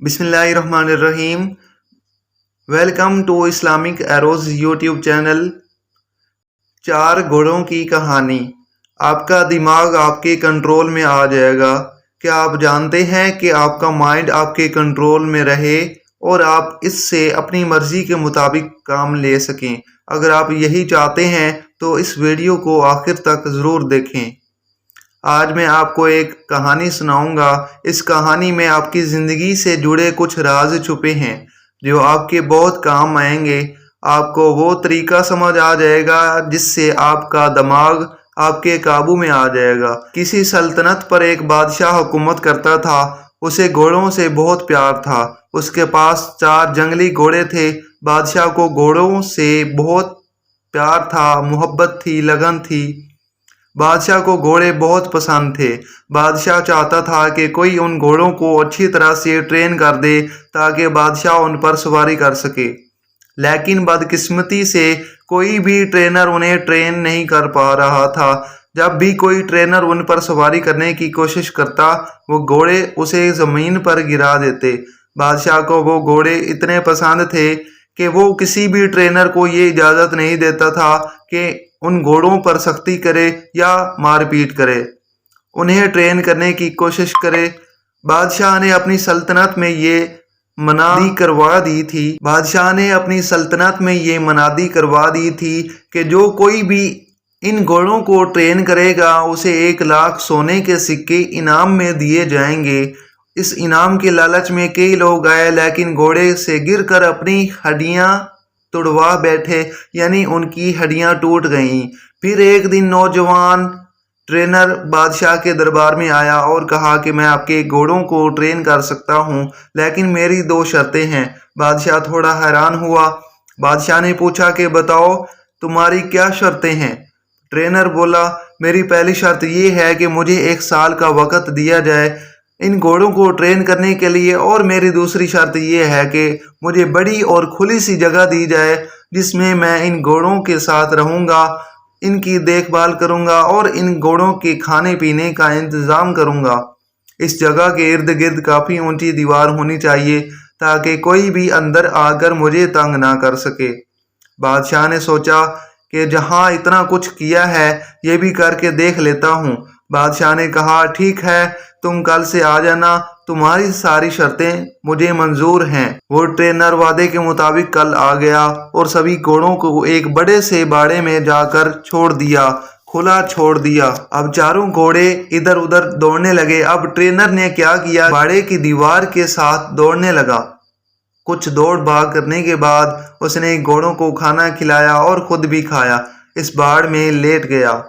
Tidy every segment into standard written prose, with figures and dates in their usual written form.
बिस्मिल्लाहिर्रहमानिर्रहीम। Welcome to Islamic arose YouTube channel. चार घोड़ों की कहानी। आपका दिमाग आपके कंट्रोल में आ जाएगा। क्या आप जानते हैं कि आपका माइंड आपके कंट्रोल में रहे और आप इससे अपनी मर्जी के मुताबिक काम ले सकें। अगर आप यही चाहते हैं तो इस वीडियो को आखिर तक ज़रूर देखें। आज मैं आपको एक कहानी सुनाऊंगा। इस कहानी में आपकी ज़िंदगी से जुड़े कुछ राज छुपे हैं जो आपके बहुत काम आएंगे। आपको वो तरीका समझ आ जाएगा जिससे आपका दिमाग आपके काबू में आ जाएगा। किसी सल्तनत पर एक बादशाह हुकूमत करता था। उसे घोड़ों से बहुत प्यार था। उसके पास 4 जंगली घोड़े थे। बादशाह को घोड़ों से बहुत प्यार था, मोहब्बत थी, लगन थी। बादशाह को घोड़े बहुत पसंद थे। बादशाह चाहता था कि कोई उन घोड़ों को अच्छी तरह से ट्रेन कर दे ताकि बादशाह उन पर सवारी कर सके। लेकिन बदकिस्मती से कोई भी ट्रेनर उन्हें ट्रेन नहीं कर पा रहा था। जब भी कोई ट्रेनर उन पर सवारी करने की कोशिश करता, वो घोड़े उसे ज़मीन पर गिरा देते। बादशाह को वो घोड़े इतने पसंद थे कि वो किसी भी ट्रेनर को ये इजाज़त नहीं देता था कि उन घोड़ों पर सख्ती करे या मारपीट करे, उन्हें ट्रेन करने की कोशिश करे। बादशाह ने अपनी सल्तनत में ये मनादी करवा दी थी कि जो कोई भी इन घोड़ों को ट्रेन करेगा उसे 1 लाख सोने के सिक्के इनाम में दिए जाएंगे। इस इनाम के लालच में कई लोग आए, लेकिन घोड़े से गिरकर अपनी हड्डियां तुड़वा बैठे, यानी उनकी हड्डियां टूट गईं। फिर एक दिन नौजवान ट्रेनर बादशाह के दरबार में आया और कहा कि मैं आपके घोड़ों को ट्रेन कर सकता हूं, लेकिन मेरी 2 शर्तें हैं। बादशाह थोड़ा हैरान हुआ। बादशाह ने पूछा कि बताओ तुम्हारी क्या शर्तें हैं। ट्रेनर बोला, मेरी पहली शर्त ये है कि मुझे 1 साल का वक्त दिया जाए इन घोड़ों को ट्रेन करने के लिए, और मेरी दूसरी शर्त यह है कि मुझे बड़ी और खुली सी जगह दी जाए जिसमें मैं इन घोड़ों के साथ रहूँगा, इनकी देखभाल करूँगा और इन घोड़ों के खाने पीने का इंतज़ाम करूँगा। इस जगह के इर्द गिर्द काफ़ी ऊंची दीवार होनी चाहिए ताकि कोई भी अंदर आकर मुझे तंग ना कर सके। बादशाह ने सोचा कि जहाँ इतना कुछ किया है ये भी करके देख लेता हूँ। बादशाह ने कहा, ठीक है, तुम कल से आ जाना, तुम्हारी सारी शर्तें मुझे मंजूर हैं। वो ट्रेनर वादे के मुताबिक कल आ गया और सभी घोड़ों को एक बड़े से बाड़े में जाकर खुला छोड़ दिया। अब चारों घोड़े इधर उधर दौड़ने लगे। अब ट्रेनर ने क्या किया, बाड़े की दीवार के साथ दौड़ने लगा। कुछ दौड़ भाग करने के बाद उसने घोड़ों को खाना खिलाया और खुद भी खाया। इस बाड़ में लेट गया।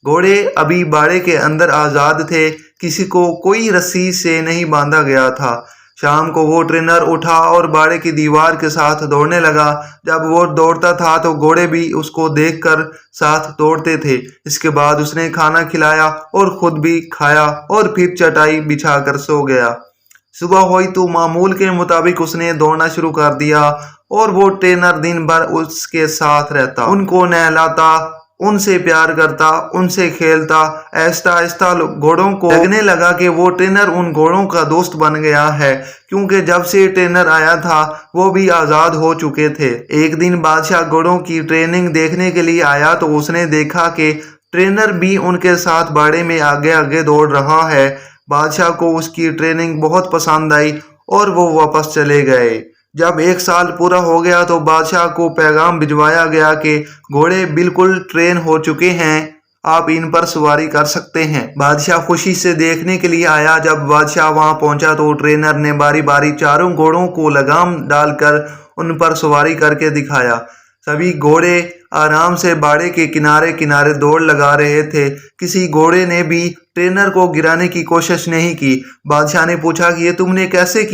घोड़े अभी बाड़े के अंदर आज़ाद थे, किसी को कोई रस्सी से नहीं बांधा गया था। शाम को वो ट्रेनर उठा और बाड़े की दीवार के साथ दौड़ने लगा। जब वो दौड़ता था तो घोड़े भी उसको देखकर साथ दौड़ते थे। इसके बाद उसने खाना खिलाया और खुद भी खाया और फिर चटाई बिछाकर सो गया। सुबह हुई तो मामूल के मुताबिक उसने दौड़ना शुरू कर दिया और वो ट्रेनर दिन भर उसके साथ रहता, उनको नहलाता, उनसे प्यार करता, उनसे खेलता। आहिस्ता आहिस्ता घोड़ों को लगने लगा कि वो ट्रेनर उन घोड़ों का दोस्त बन गया है, क्योंकि जब से ट्रेनर आया था वो भी आज़ाद हो चुके थे। एक दिन बादशाह घोड़ों की ट्रेनिंग देखने के लिए आया तो उसने देखा कि ट्रेनर भी उनके साथ बाड़े में आगे आगे दौड़ रहा है। बादशाह को उसकी ट्रेनिंग बहुत पसंद आई और वो वापस चले गए। जब 1 साल पूरा हो गया तो बादशाह को पैगाम भिजवाया गया कि घोड़े बिल्कुल ट्रेन हो चुके हैं, आप इन पर सवारी कर सकते हैं। बादशाह खुशी से देखने के लिए आया। जब बादशाह वहां पहुंचा तो ट्रेनर ने बारी बारी चारों घोड़ों को लगाम डालकर उन पर सवारी करके दिखाया। सभी घोड़े आराम से बाड़े के किनारे किनारे दौड़ लगा रहे थे। किसी घोड़े ने भी ट्रेनर को गिराने की कोशिश नहीं की। बादशाह ने पूछा कि ये तुमने कैसे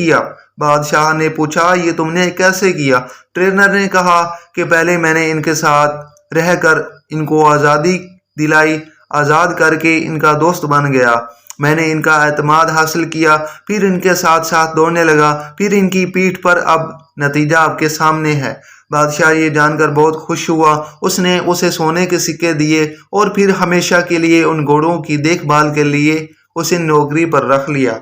किया। ट्रेनर ने कहा कि पहले मैंने इनके साथ रहकर इनको आज़ादी दिलाई, आज़ाद करके इनका दोस्त बन गया। मैंने इनका एतमाद हासिल किया, फिर इनके साथ साथ दौड़ने लगा, फिर इनकी पीठ पर। अब नतीजा आपके सामने है। बादशाह ये जानकर बहुत खुश हुआ। उसने उसे सोने के सिक्के दिए और फिर हमेशा के लिए उन घोड़ों की देखभाल के लिए उसे नौकरी पर रख लिया।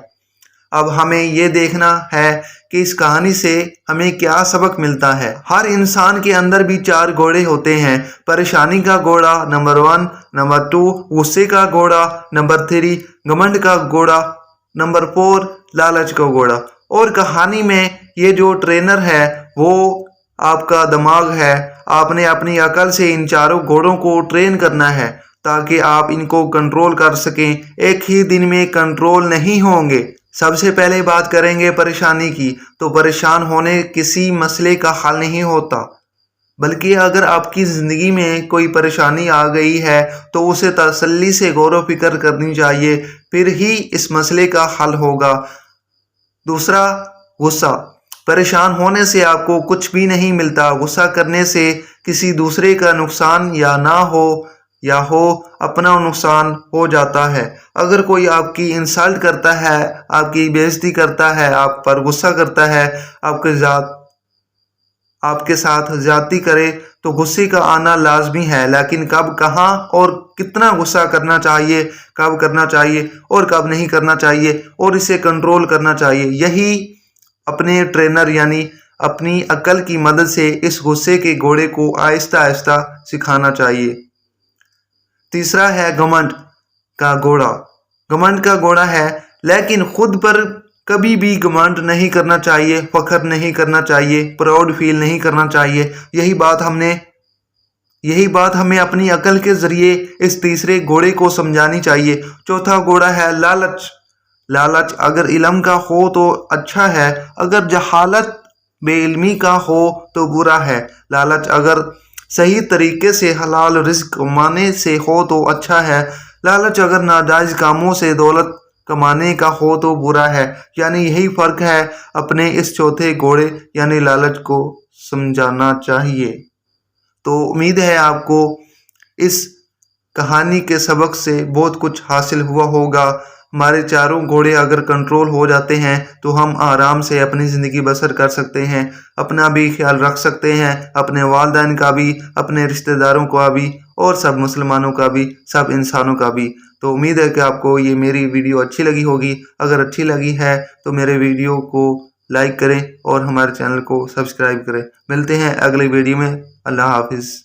اب ہمیں یہ دیکھنا ہے کہ اس کہانی سے ہمیں کیا سبق ملتا ہے۔ ہر انسان کے اندر بھی 4 گھوڑے ہوتے ہیں۔ پریشانی کا گھوڑا نمبر 1، نمبر 2 غصے کا گھوڑا، نمبر 3 گھمنڈ کا گھوڑا، نمبر 4 لالچ کا گھوڑا۔ اور کہانی میں یہ جو ٹرینر ہے وہ آپ کا دماغ ہے۔ آپ نے اپنی عقل سے ان 4 گھوڑوں کو ٹرین کرنا ہے تاکہ آپ ان کو کنٹرول کر سکیں۔ ایک ہی دن میں کنٹرول نہیں ہوں گے۔ سب سے پہلے بات کریں گے پریشانی کی، تو پریشان ہونے کسی مسئلے کا حل نہیں ہوتا، بلکہ اگر آپ کی زندگی میں کوئی پریشانی آ گئی ہے تو اسے تسلی سے غور و فکر کرنی چاہیے، پھر ہی اس مسئلے کا حل ہوگا۔ دوسرا، غصہ۔ پریشان ہونے سے آپ کو کچھ بھی نہیں ملتا۔ غصہ کرنے سے کسی دوسرے کا نقصان یا نہ ہو یا ہو اپنا نقصان ہو جاتا ہے۔ اگر کوئی آپ کی انسلٹ کرتا ہے، آپ کی بےعزتی کرتا ہے، آپ پر غصہ کرتا ہے، آپ کے ساتھ زیادتی کرے تو غصے کا آنا لازمی ہے، لیکن کب، کہاں اور کتنا غصہ کرنا چاہیے، کب کرنا چاہیے اور کب نہیں کرنا چاہیے اور اسے کنٹرول کرنا چاہیے، یہی اپنے ٹرینر یعنی اپنی عقل کی مدد سے اس غصے کے گھوڑے کو آہستہ آہستہ سکھانا چاہیے۔ تیسرا ہے گھمنڈ کا گھوڑا۔ گھمنڈ کا گھوڑا ہے، لیکن خود پر کبھی بھی گھمنڈ نہیں کرنا چاہیے، فخر نہیں کرنا چاہیے، پراؤڈ فیل نہیں کرنا چاہیے۔ یہی بات ہمیں اپنی عقل کے ذریعے اس تیسرے گھوڑے کو سمجھانی چاہیے۔ چوتھا گھوڑا ہے لالچ۔ لالچ اگر علم کا ہو تو اچھا ہے، اگر جہالت بے علمی کا ہو تو برا ہے۔ لالچ اگر صحیح طریقے سے حلال رزق کمانے سے ہو تو اچھا ہے، لالچ اگر ناجائز کاموں سے دولت کمانے کا ہو تو برا ہے۔ یعنی یہی فرق ہے، اپنے اس چوتھے گھوڑے یعنی لالچ کو سمجھانا چاہیے۔ تو امید ہے آپ کو اس کہانی کے سبق سے بہت کچھ حاصل ہوا ہوگا۔ ہمارے 4 گھوڑے اگر کنٹرول ہو جاتے ہیں تو ہم آرام سے اپنی زندگی بسر کر سکتے ہیں، اپنا بھی خیال رکھ سکتے ہیں، اپنے والدین کا بھی، اپنے رشتہ داروں کا بھی اور سب مسلمانوں کا بھی، سب انسانوں کا بھی۔ تو امید ہے کہ آپ کو یہ میری ویڈیو اچھی لگی ہوگی۔ اگر اچھی لگی ہے تو میرے ویڈیو کو لائک کریں اور ہمارے چینل کو سبسکرائب کریں۔ ملتے ہیں اگلی ویڈیو میں۔ اللہ حافظ۔